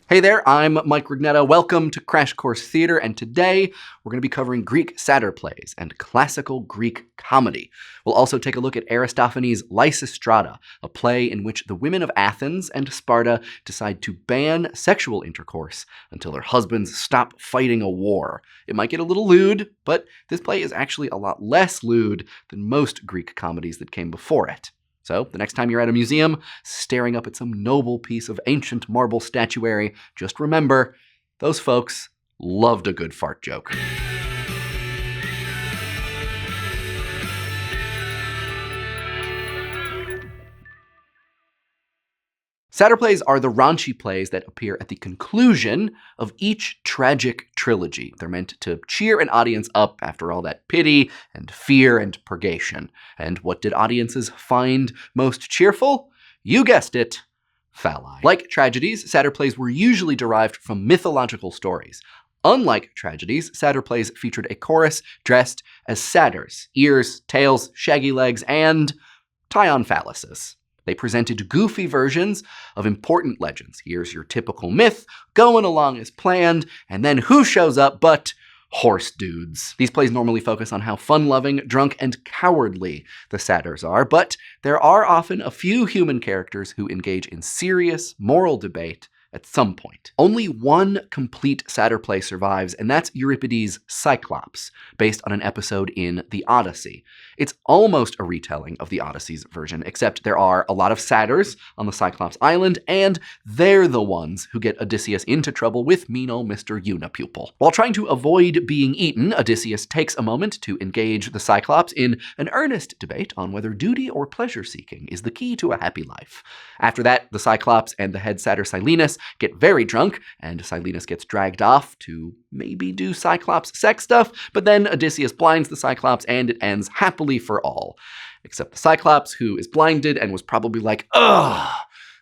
Hey there, I'm Mike Rignetta. Welcome to Crash Course Theater, and today we're going to be covering Greek satyr plays and classical Greek comedy. We'll also take a look at Aristophanes' Lysistrata, a play in which the women of Athens and Sparta decide to ban sexual intercourse until their husbands stop fighting a war. It might get a little lewd, but this play is actually a lot less lewd than most Greek comedies that came before it. So, the next time you're at a museum, staring up at some noble piece of ancient marble statuary, just remember, those folks loved a good fart joke. Satyr plays are the raunchy plays that appear at the conclusion of each tragic trilogy. They're meant to cheer an audience up after all that pity and fear and purgation. And what did audiences find most cheerful? You guessed it, phalli. Like tragedies, satyr plays were usually derived from mythological stories. Unlike tragedies, satyr plays featured a chorus dressed as satyrs, ears, tails, shaggy legs, and tie-on phalluses. They presented goofy versions of important legends. Here's your typical myth, going along as planned, and then who shows up but horse dudes. These plays normally focus on how fun-loving, drunk, and cowardly the satyrs are, but there are often a few human characters who engage in serious moral debate at some point. Only one complete satyr play survives, and that's Euripides' Cyclops, based on an episode in the Odyssey. It's almost a retelling of the Odyssey's version, except there are a lot of satyrs on the Cyclops Island, and they're the ones who get Odysseus into trouble with mean old Mr. Unipupil. While trying to avoid being eaten, Odysseus takes a moment to engage the Cyclops in an earnest debate on whether duty or pleasure-seeking is the key to a happy life. After that, the Cyclops and the head satyr Silenus get very drunk, and Silenus gets dragged off to maybe do Cyclops sex stuff, but then Odysseus blinds the Cyclops and it ends happily for all. Except the Cyclops, who is blinded and was probably like, ugh,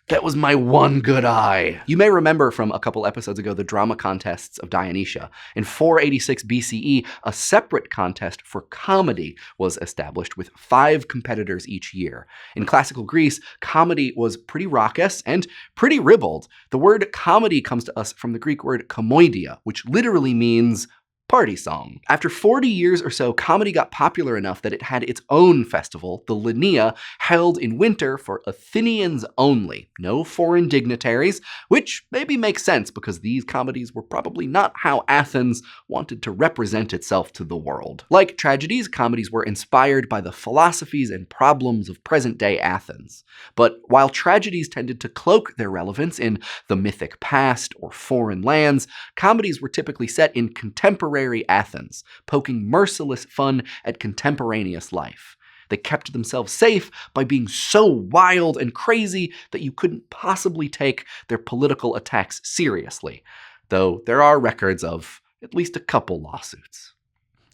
that was my one good eye. You may remember from a couple episodes ago the drama contests of Dionysia. In 486 BCE, a separate contest for comedy was established with 5 competitors each year. In classical Greece, comedy was pretty raucous and pretty ribald. The word comedy comes to us from the Greek word komoidia, which literally means party song. After 40 years or so, comedy got popular enough that it had its own festival, the Linnea, held in winter for Athenians only. No foreign dignitaries, which maybe makes sense because these comedies were probably not how Athens wanted to represent itself to the world. Like tragedies, comedies were inspired by the philosophies and problems of present-day Athens. But while tragedies tended to cloak their relevance in the mythic past or foreign lands, comedies were typically set in contemporary Athens, poking merciless fun at contemporaneous life. They kept themselves safe by being so wild and crazy that you couldn't possibly take their political attacks seriously, though there are records of at least a couple lawsuits.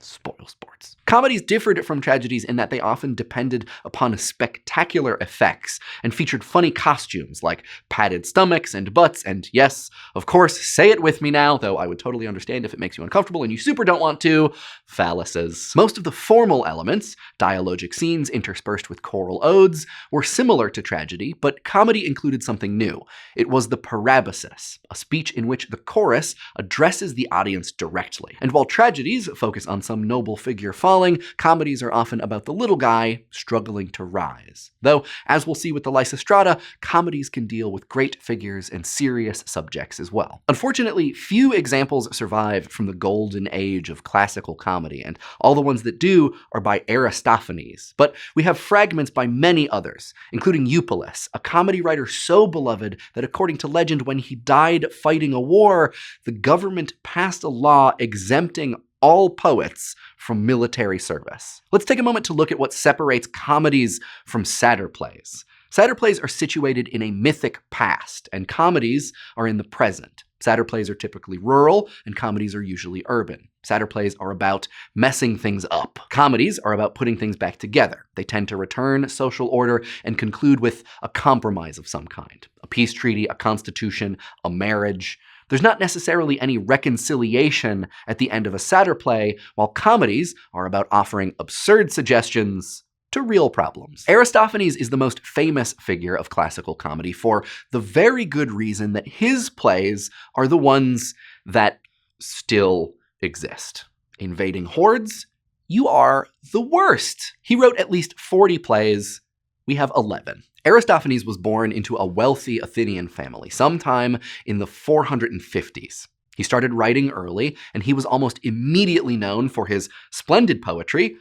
Spoil sports. Comedies differed from tragedies in that they often depended upon spectacular effects and featured funny costumes like padded stomachs and butts and, yes, of course, say it with me now, though I would totally understand if it makes you uncomfortable and you super don't want to, phalluses. Most of the formal elements, dialogic scenes interspersed with choral odes, were similar to tragedy, but comedy included something new. It was the parabasis, a speech in which the chorus addresses the audience directly. And while tragedies focus on some noble figure falling, comedies are often about the little guy struggling to rise. Though, as we'll see with the Lysistrata, comedies can deal with great figures and serious subjects as well. Unfortunately, few examples survive from the golden age of classical comedy, and all the ones that do are by Aristophanes. But we have fragments by many others, including Eupolis, a comedy writer so beloved that according to legend, when he died fighting a war, the government passed a law exempting all poets from military service. Let's take a moment to look at what separates comedies from satyr plays. Satyr plays are situated in a mythic past, and comedies are in the present. Satyr plays are typically rural, and comedies are usually urban. Satyr plays are about messing things up. Comedies are about putting things back together. They tend to return social order and conclude with a compromise of some kind. A peace treaty, a constitution, a marriage. There's not necessarily any reconciliation at the end of a satyr play, while comedies are about offering absurd suggestions to real problems. Aristophanes is the most famous figure of classical comedy for the very good reason that his plays are the ones that still exist. Invading hordes? You are the worst. He wrote at least 40 plays. We have 11. Aristophanes was born into a wealthy Athenian family sometime in the 450s. He started writing early, and he was almost immediately known for his splendid poetry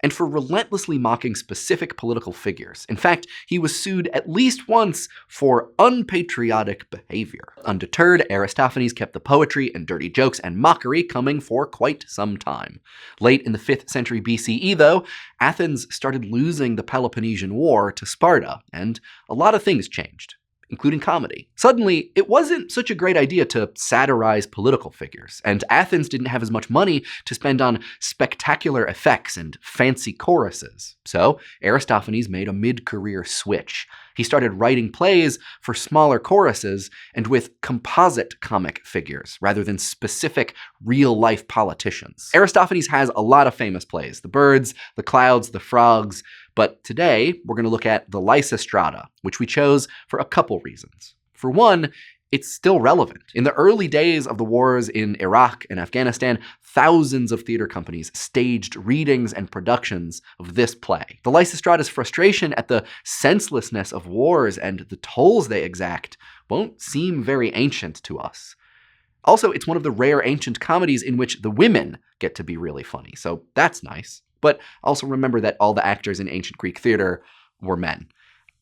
and for relentlessly mocking specific political figures. In fact, he was sued at least once for unpatriotic behavior. Undeterred, Aristophanes kept the poetry and dirty jokes and mockery coming for quite some time. Late in the 5th century BCE, though, Athens started losing the Peloponnesian War to Sparta, and a lot of things changed, including comedy. Suddenly, it wasn't such a great idea to satirize political figures, and Athens didn't have as much money to spend on spectacular effects and fancy choruses. So Aristophanes made a mid-career switch. He started writing plays for smaller choruses and with composite comic figures, rather than specific real-life politicians. Aristophanes has a lot of famous plays: the birds, the clouds, the frogs, but today we're going to look at the Lysistrata, which we chose for a couple reasons. For one, it's still relevant. In the early days of the wars in Iraq and Afghanistan, thousands of theater companies staged readings and productions of this play. The Lysistrata's frustration at the senselessness of wars and the tolls they exact won't seem very ancient to us. Also, it's one of the rare ancient comedies in which the women get to be really funny, so that's nice. But also remember that all the actors in ancient Greek theater were men.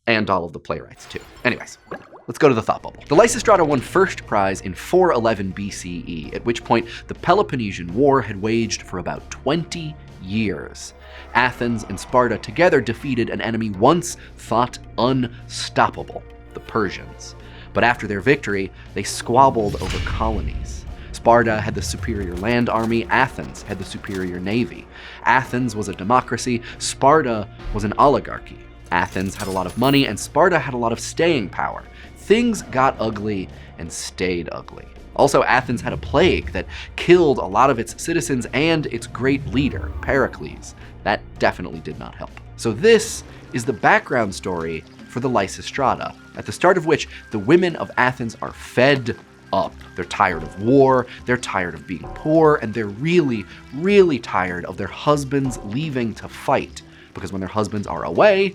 And all of the playwrights, too. Anyways, let's go to the thought bubble. The Lysistrata won first prize in 411 BCE, at which point the Peloponnesian War had waged for about 20 years. Athens and Sparta together defeated an enemy once thought unstoppable, the Persians. But after their victory, they squabbled over colonies. Sparta had the superior land army, Athens had the superior navy. Athens was a democracy, Sparta was an oligarchy. Athens had a lot of money, and Sparta had a lot of staying power. Things got ugly and stayed ugly. Also, Athens had a plague that killed a lot of its citizens and its great leader, Pericles. That definitely did not help. So this is the background story for the Lysistrata, at the start of which the women of Athens are fed up. They're tired of war, they're tired of being poor, and they're really, really tired of their husbands leaving to fight, because when their husbands are away,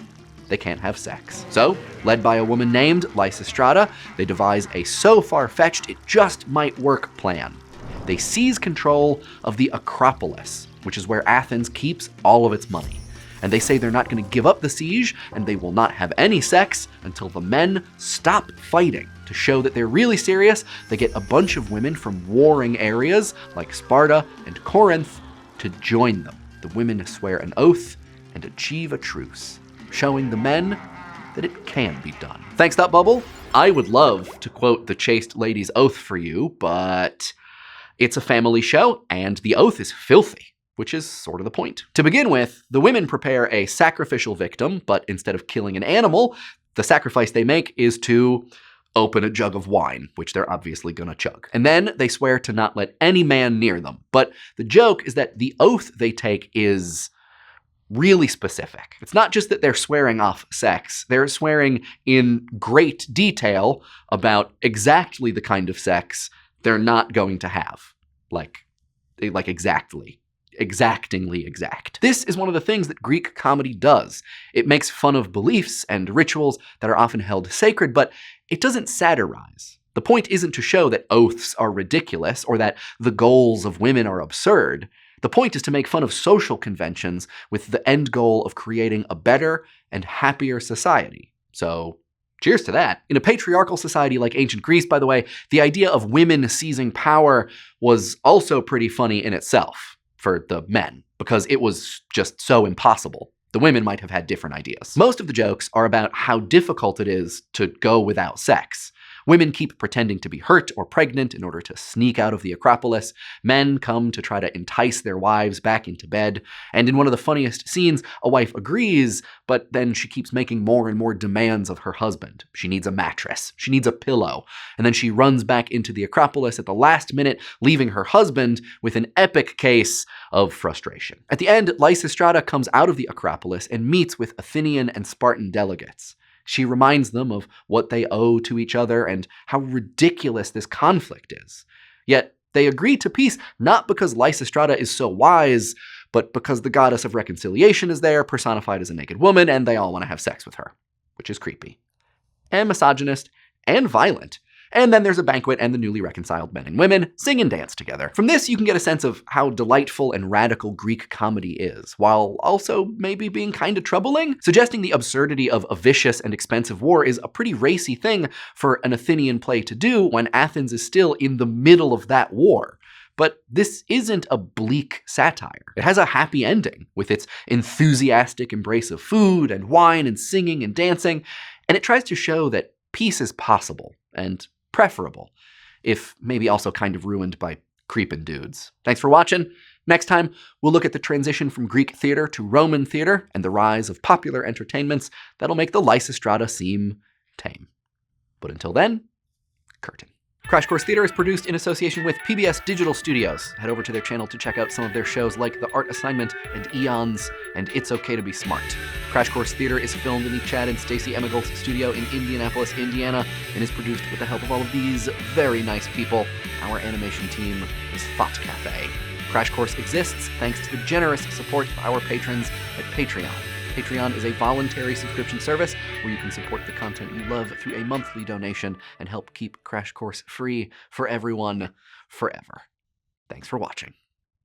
they can't have sex. So, led by a woman named Lysistrata, they devise a so far-fetched it just might work plan. They seize control of the Acropolis, which is where Athens keeps all of its money. And they say they're not going to give up the siege, and they will not have any sex until the men stop fighting. To show that they're really serious, they get a bunch of women from warring areas like Sparta and Corinth to join them. The women swear an oath and achieve a truce, showing the men that it can be done. Thanks, Thought Bubble. I would love to quote the chaste lady's oath for you, but it's a family show, and the oath is filthy, which is sort of the point. To begin with, the women prepare a sacrificial victim, but instead of killing an animal, the sacrifice they make is to open a jug of wine, which they're obviously gonna chug. And then they swear to not let any man near them. But the joke is that the oath they take is really specific. It's not just that they're swearing off sex, they're swearing in great detail about exactly the kind of sex they're not going to have. Like exactly. Exactingly exact. This is one of the things that Greek comedy does. It makes fun of beliefs and rituals that are often held sacred, but it doesn't satirize. The point isn't to show that oaths are ridiculous or that the goals of women are absurd. The point is to make fun of social conventions with the end goal of creating a better and happier society. So, cheers to that. In a patriarchal society like ancient Greece, by the way, the idea of women seizing power was also pretty funny in itself for the men, because it was just so impossible. The women might have had different ideas. Most of the jokes are about how difficult it is to go without sex. Women keep pretending to be hurt or pregnant in order to sneak out of the Acropolis. Men come to try to entice their wives back into bed. And in one of the funniest scenes, a wife agrees, but then she keeps making more and more demands of her husband. She needs a mattress. She needs a pillow. And then she runs back into the Acropolis at the last minute, leaving her husband with an epic case of frustration. At the end, Lysistrata comes out of the Acropolis and meets with Athenian and Spartan delegates. She reminds them of what they owe to each other and how ridiculous this conflict is. Yet they agree to peace not because Lysistrata is so wise, but because the goddess of reconciliation is there, personified as a naked woman, and they all want to have sex with her, which is creepy, and misogynist, and violent. And then there's a banquet and the newly reconciled men and women sing and dance together. From this, you can get a sense of how delightful and radical Greek comedy is, while also maybe being kind of troubling. Suggesting the absurdity of a vicious and expensive war is a pretty racy thing for an Athenian play to do when Athens is still in the middle of that war. But this isn't a bleak satire. It has a happy ending, with its enthusiastic embrace of food and wine and singing and dancing, and it tries to show that peace is possible and preferable, if maybe also kind of ruined by creepin' dudes. Thanks for watching. Next time, we'll look at the transition from Greek theater to Roman theater and the rise of popular entertainments that'll make the Lysistrata seem tame. But until then, curtain. Crash Course Theater is produced in association with PBS Digital Studios. Head over to their channel to check out some of their shows like The Art Assignment and Eons and It's Okay to Be Smart. Crash Course Theater is filmed in the Chad and Stacey Emigold's studio in Indianapolis, Indiana, and is produced with the help of all of these very nice people. Our animation team is Thought Cafe. Crash Course exists thanks to the generous support of our patrons at Patreon. Patreon is a voluntary subscription service where you can support the content you love through a monthly donation and help keep Crash Course free for everyone forever. Thanks for watching.